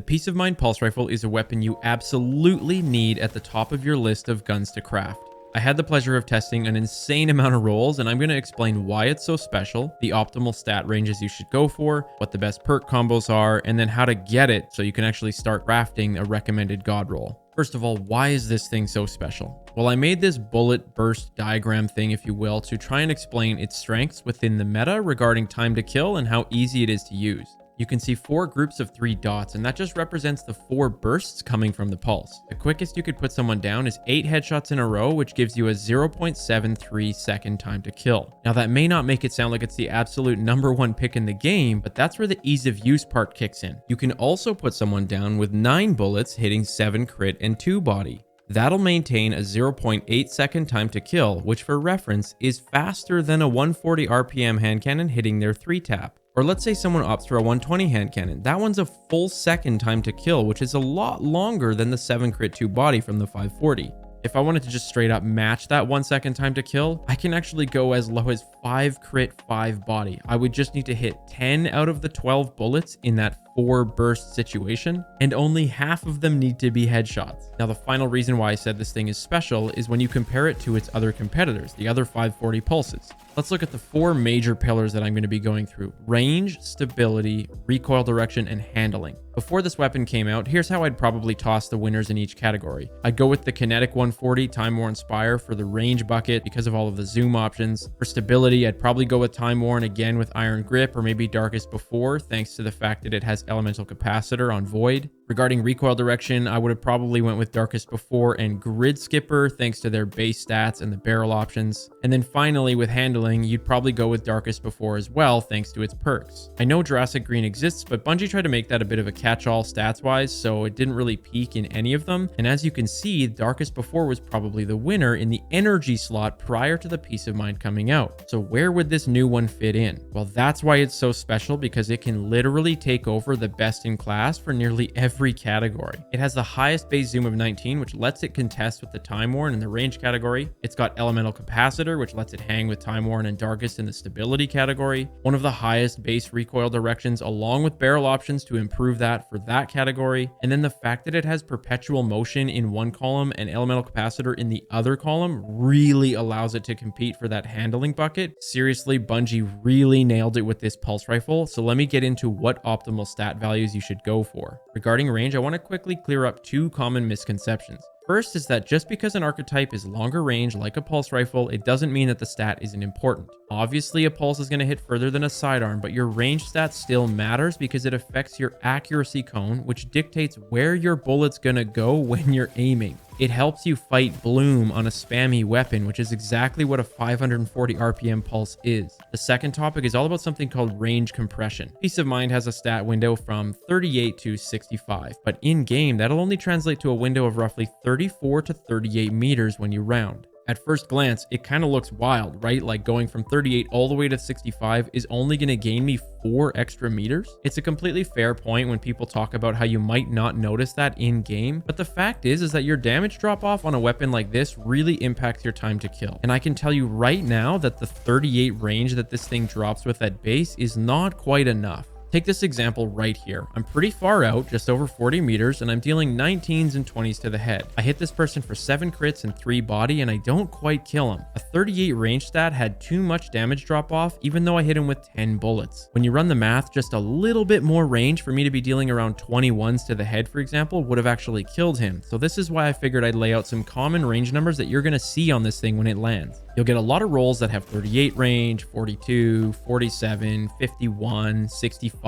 The Peace of Mind pulse rifle is a weapon you absolutely need at the top of your list of guns to craft. I had the pleasure of testing an insane amount of rolls, and I'm going to explain why it's so special, the optimal stat ranges you should go for, what the best perk combos are, and then how to get it so you can actually start crafting a recommended god roll. First of all, why is this thing so special? Well, I made this bullet burst diagram thing, if you will, to try and explain its strengths within the meta regarding time to kill and how easy it is to use. You can see 4 groups of 3 dots, and that just represents the 4 bursts coming from the pulse. The quickest you could put someone down is 8 headshots in a row, which gives you a 0.73 second time to kill. Now, that may not make it sound like it's the absolute #1 pick in the game, but that's where the ease of use part kicks in. You can also put someone down with 9 bullets hitting 7 crit and 2 body. That'll maintain a 0.8 second time to kill, which for reference is faster than a 140 RPM hand cannon hitting their 3 tap. Or let's say someone opts for a 120 hand cannon. That one's a full second time to kill, which is a lot longer than the 7 crit 2 body from the 540. If I wanted to just straight up match that 1 second time to kill, I can actually go as low as 5 crit 5 body. I would just need to hit 10 out of the 12 bullets in that 4 burst situation, and only half of them need to be headshots. Now, the final reason why I said this thing is special is when you compare it to its other competitors, the other 540 pulses. Let's look at the 4 major pillars that I'm going to be going through: range, stability, recoil direction, and handling. Before this weapon came out, here's how I'd probably toss the winners in each category. I'd go with the Kinetic 140 Time Worn Spire for the range bucket because of all of the zoom options. For stability, I'd probably go with Time Worn again with Iron Grip, or maybe Darkest Before, thanks to the fact that it has Elemental Capacitor on Void. Regarding recoil direction, I would have probably went with Darkest Before and Grid Skipper, thanks to their base stats and the barrel options. And then finally, with handling, you'd probably go with Darkest Before as well, thanks to its perks. I know Jurassic Green exists, but Bungie tried to make that a bit of a catch-all stats-wise, so it didn't really peak in any of them. And as you can see, Darkest Before was probably the winner in the energy slot prior to the Peace of Mind coming out. So where would this new one fit in? Well, that's why it's so special, because it can literally take over the best in class for nearly every category. It has the highest base zoom of 19, which lets it contest with the Time Worn in the range category. It's got Elemental Capacitor, which lets it hang with Time Worn and Darkest in the stability category. One of the highest base recoil directions, along with barrel options to improve that for that category. And then the fact that it has perpetual motion in one column and Elemental Capacitor in the other column really allows it to compete for that handling bucket. Seriously, Bungie really nailed it with this pulse rifle. So let me get into what optimal stat values you should go for. Regarding range, I want to quickly clear up 2 common misconceptions. First is that just because an archetype is longer range like a pulse rifle, it doesn't mean that the stat isn't important. Obviously, a pulse is going to hit further than a sidearm, but your range stat still matters because it affects your accuracy cone, which dictates where your bullet's going to go when you're aiming. It helps you fight bloom on a spammy weapon, which is exactly what a 540 RPM pulse is. The second topic is all about something called range compression. Peace of Mind has a stat window from 38 to 65, but in game, that'll only translate to a window of roughly 34 to 38 meters when you round. At first glance, it kind of looks wild, right? Like going from 38 all the way to 65 is only going to gain me 4 extra meters. It's a completely fair point when people talk about how you might not notice that in game, but the fact is that your damage drop off on a weapon like this really impacts your time to kill. And I can tell you right now that the 38 range that this thing drops with at base is not quite enough. Take this example right here. I'm pretty far out, just over 40 meters, and I'm dealing 19s and 20s to the head. I hit this person for 7 crits and 3 body, and I don't quite kill him. A 38 range stat had too much damage drop off, even though I hit him with 10 bullets. When you run the math, just a little bit more range for me to be dealing around 21s to the head, for example, would have actually killed him. So this is why I figured I'd lay out some common range numbers that you're going to see on this thing when it lands. You'll get a lot of rolls that have 38 range, 42, 47, 51, 65.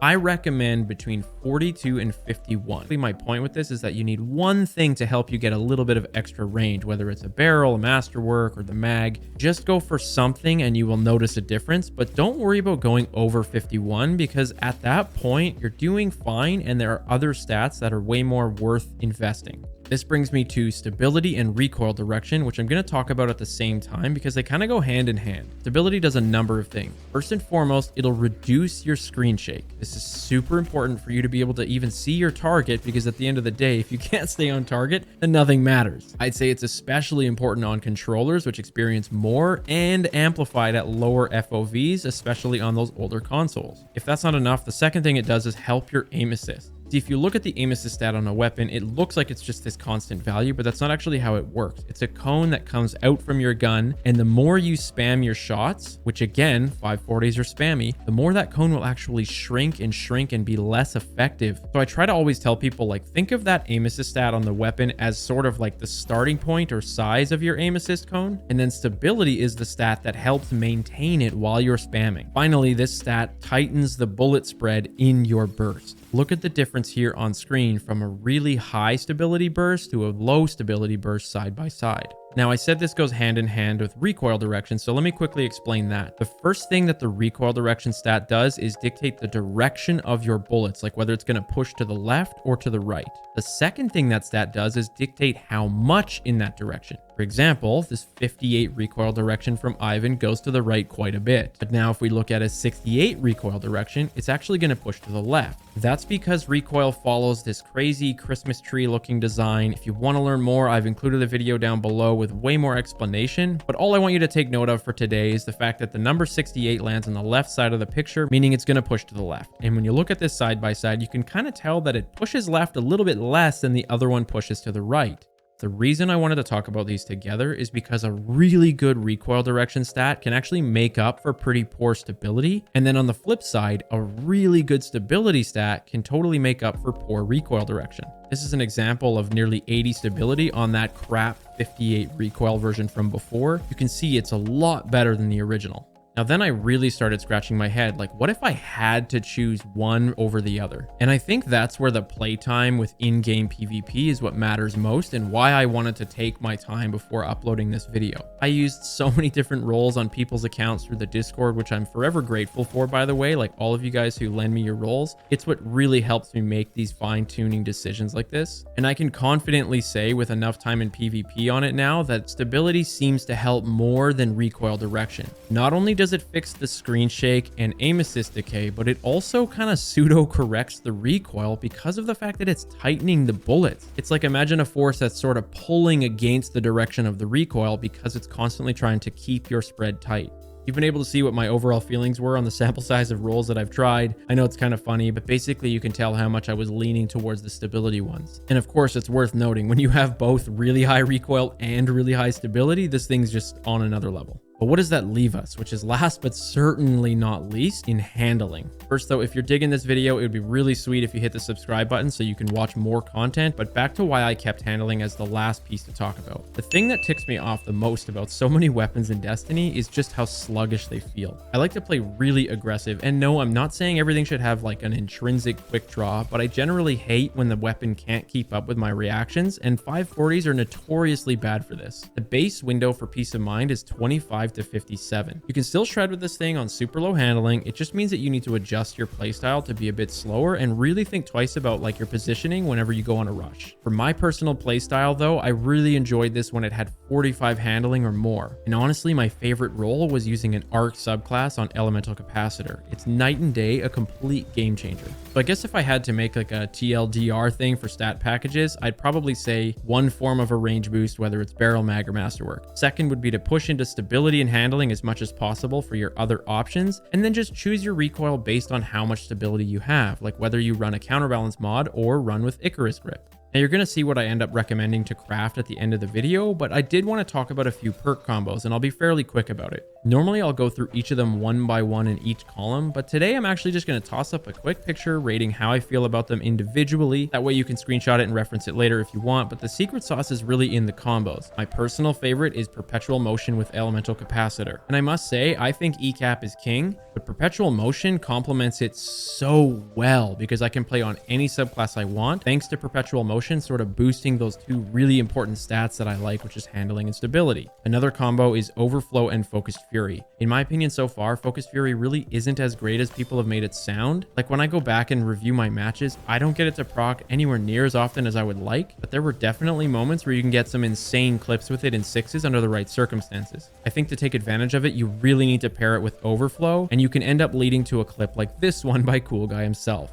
I recommend between 42 and 51. My point with this is that you need one thing to help you get a little bit of extra range, whether it's a barrel, a masterwork, or the mag. Just go for something and you will notice a difference, but don't worry about going over 51 because at that point, you're doing fine and there are other stats that are way more worth investing. This brings me to stability and recoil direction, which I'm going to talk about at the same time because they kind of go hand in hand. Stability does a number of things. First and foremost, it'll reduce your screen shake. This is super important for you to be able to even see your target because at the end of the day, if you can't stay on target, then nothing matters. I'd say it's especially important on controllers, which experience more and amplified at lower FOVs, especially on those older consoles. If that's not enough, the second thing it does is help your aim assist. See, if you look at the aim assist stat on a weapon, it looks like it's just this constant value, but that's not actually how it works. It's a cone that comes out from your gun, and the more you spam your shots, which again, 540s are spammy, the more that cone will actually shrink and be less effective. So I try to always tell people, like, think of that aim assist stat on the weapon as sort of like the starting point or size of your aim assist cone, and then stability is the stat that helps maintain it while you're spamming. Finally, this stat tightens the bullet spread in your burst. Look at the difference here on screen from a really high stability burst to a low stability burst side by side. Now, I said this goes hand in hand with recoil direction, so let me quickly explain that. The first thing that the recoil direction stat does is dictate the direction of your bullets, like whether it's going to push to the left or to the right. The second thing that stat does is dictate how much in that direction. For example, this 58 recoil direction from Ivan goes to the right quite a bit. But now if we look at a 68 recoil direction, it's actually going to push to the left. That's because recoil follows this crazy Christmas tree looking design. If you want to learn more, I've included a video down below with way more explanation. But all I want you to take note of for today is the fact that the number 68 lands on the left side of the picture, meaning it's going to push to the left. And when you look at this side by side, you can kind of tell that it pushes left a little bit less than the other one pushes to the right. The reason I wanted to talk about these together is because a really good recoil direction stat can actually make up for pretty poor stability. And then on the flip side, a really good stability stat can totally make up for poor recoil direction. This is an example of nearly 80 stability on that crap 58 recoil version from before. You can see it's a lot better than the original. Now then I really started scratching my head, like what if I had to choose one over the other? And I think that's where the playtime with in-game PvP is what matters most and why I wanted to take my time before uploading this video. I used so many different roles on people's accounts through the Discord, which I'm forever grateful for, by the way, like all of you guys who lend me your roles. It's what really helps me make these fine-tuning decisions like this. And I can confidently say with enough time in PvP on it now that stability seems to help more than recoil direction. Not only does it fix the screen shake and aim assist decay, but it also kind of pseudo corrects the recoil because of the fact that it's tightening the bullets. It's like, imagine a force that's sort of pulling against the direction of the recoil because it's constantly trying to keep your spread tight. You've been able to see what my overall feelings were on the sample size of rolls that I've tried. I know it's kind of funny, but basically you can tell how much I was leaning towards the stability ones. And of course, it's worth noting when you have both really high recoil and really high stability, this thing's just on another level. But what does that leave us? Which is last but certainly not least, in handling. First though, if you're digging this video, it would be really sweet if you hit the subscribe button so you can watch more content. But back to why I kept handling as the last piece to talk about. The thing that ticks me off the most about so many weapons in Destiny is just how sluggish they feel. I like to play really aggressive, and no, I'm not saying everything should have like an intrinsic quick draw, but I generally hate when the weapon can't keep up with my reactions, and 540s are notoriously bad for this. The base window for peace of mind is 25 to 57. You can still shred with this thing on super low handling. It just means that you need to adjust your playstyle to be a bit slower and really think twice about like your positioning whenever you go on a rush. For my personal playstyle though, I really enjoyed this when it had 45 handling or more. And honestly, my favorite role was using an arc subclass on elemental capacitor. It's night and day, a complete game changer. So I guess if I had to make like a TLDR thing for stat packages, I'd probably say one form of a range boost, whether it's barrel mag or masterwork. Second would be to push into stability and handling as much as possible for your other options, and then just choose your recoil based on how much stability you have, like whether you run a counterbalance mod or run with Icarus grip. Now you're going to see what I end up recommending to craft at the end of the video, but I did want to talk about a few perk combos and I'll be fairly quick about it. Normally I'll go through each of them one by one in each column, but today I'm actually just going to toss up a quick picture rating how I feel about them individually. That way you can screenshot it and reference it later if you want, but the secret sauce is really in the combos. My personal favorite is perpetual motion with elemental capacitor. And I must say, I think ECAP is king, but perpetual motion complements it so well because I can play on any subclass I want thanks to perpetual motion sort of boosting those two really important stats that I like, which is handling and stability. Another combo is overflow and focused fury. In my opinion so far, focused fury really isn't as great as people have made it sound. Like when I go back and review my matches, I don't get it to proc anywhere near as often as I would like, but there were definitely moments where you can get some insane clips with it in sixes under the right circumstances. I think to take advantage of it, you really need to pair it with overflow, and you can end up leading to a clip like this one by Cool Guy himself.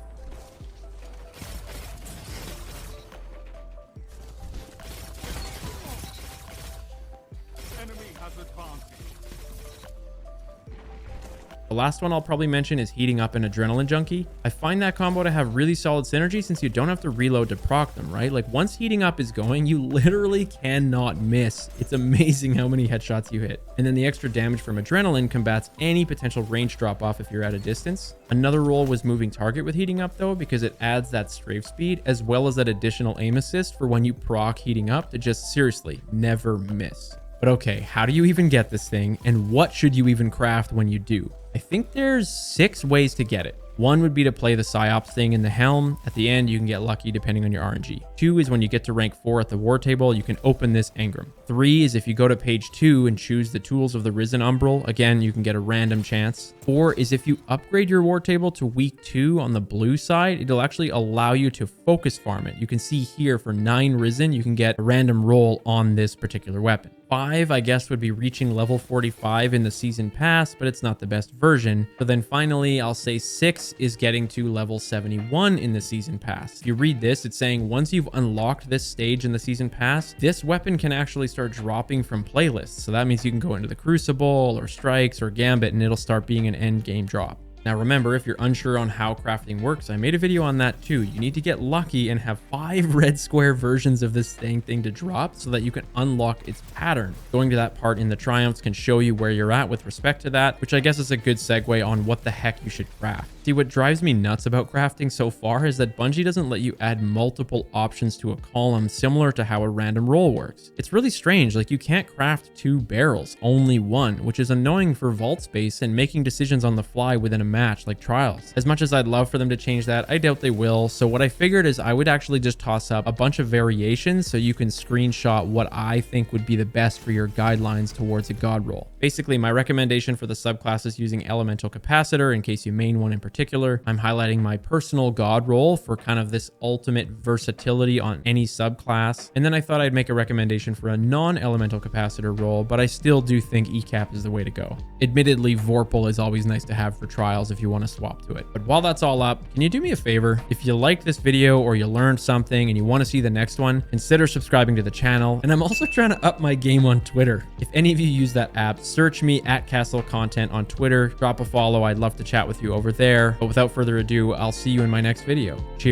The last one I'll probably mention is Heating Up and Adrenaline Junkie. I find that combo to have really solid synergy since you don't have to reload to proc them, right? Like once Heating Up is going, you literally cannot miss. It's amazing how many headshots you hit. And then the extra damage from Adrenaline combats any potential range drop off if you're at a distance. Another role was Moving Target with Heating Up though, because it adds that strafe speed as well as that additional aim assist for when you proc Heating Up to just seriously never miss. But okay, how do you even get this thing and what should you even craft when you do? I think there's 6 ways to get it. One would be to play the Psyops thing in the helm. At the end, you can get lucky depending on your RNG. 2 is when you get to rank 4 at the war table, you can open this engram. 3 is if you go to page 2 and choose the Tools of the Risen Umbral. Again, you can get a random chance. 4 is if you upgrade your war table to week 2 on the blue side, it'll actually allow you to focus farm it. You can see here for 9 Risen, you can get a random roll on this particular weapon. 5, I guess, would be reaching level 45 in the season pass, but it's not the best version. So then finally, I'll say 6 is getting to level 71 in the season pass. If you read this, it's saying once you've unlocked this stage in the season pass, this weapon can actually start dropping from playlists. So that means you can go into the Crucible or Strikes or Gambit and it'll start being an end game drop. Now remember, if you're unsure on how crafting works, I made a video on that too. You need to get lucky and have 5 red square versions of this thing to drop so that you can unlock its pattern. Going to that part in the triumphs can show you where you're at with respect to that, which I guess is a good segue on what the heck you should craft. See, what drives me nuts about crafting so far is that Bungie doesn't let you add multiple options to a column similar to how a random roll works. It's really strange, like you can't craft 2 barrels, only 1, which is annoying for vault space and making decisions on the fly within a match like trials. As much as I'd love for them to change that, I doubt they will. So what I figured is I would actually just toss up a bunch of variations so you can screenshot what I think would be the best for your guidelines towards a god roll. Basically, my recommendation for the subclasses using Elemental Capacitor, in case you main one in particular, I'm highlighting my personal god roll for kind of this ultimate versatility on any subclass. And then I thought I'd make a recommendation for a non-Elemental Capacitor roll, but I still do think ECAP is the way to go. Admittedly, Vorpal is always nice to have for trials if you want to swap to it. But while that's all up, can you do me a favor? If you liked this video or you learned something and you want to see the next one, consider subscribing to the channel. And I'm also trying to up my game on Twitter. If any of you use that app, search me at Castle Content on Twitter. Drop a follow. I'd love to chat with you over there. But without further ado, I'll see you in my next video. Cheers.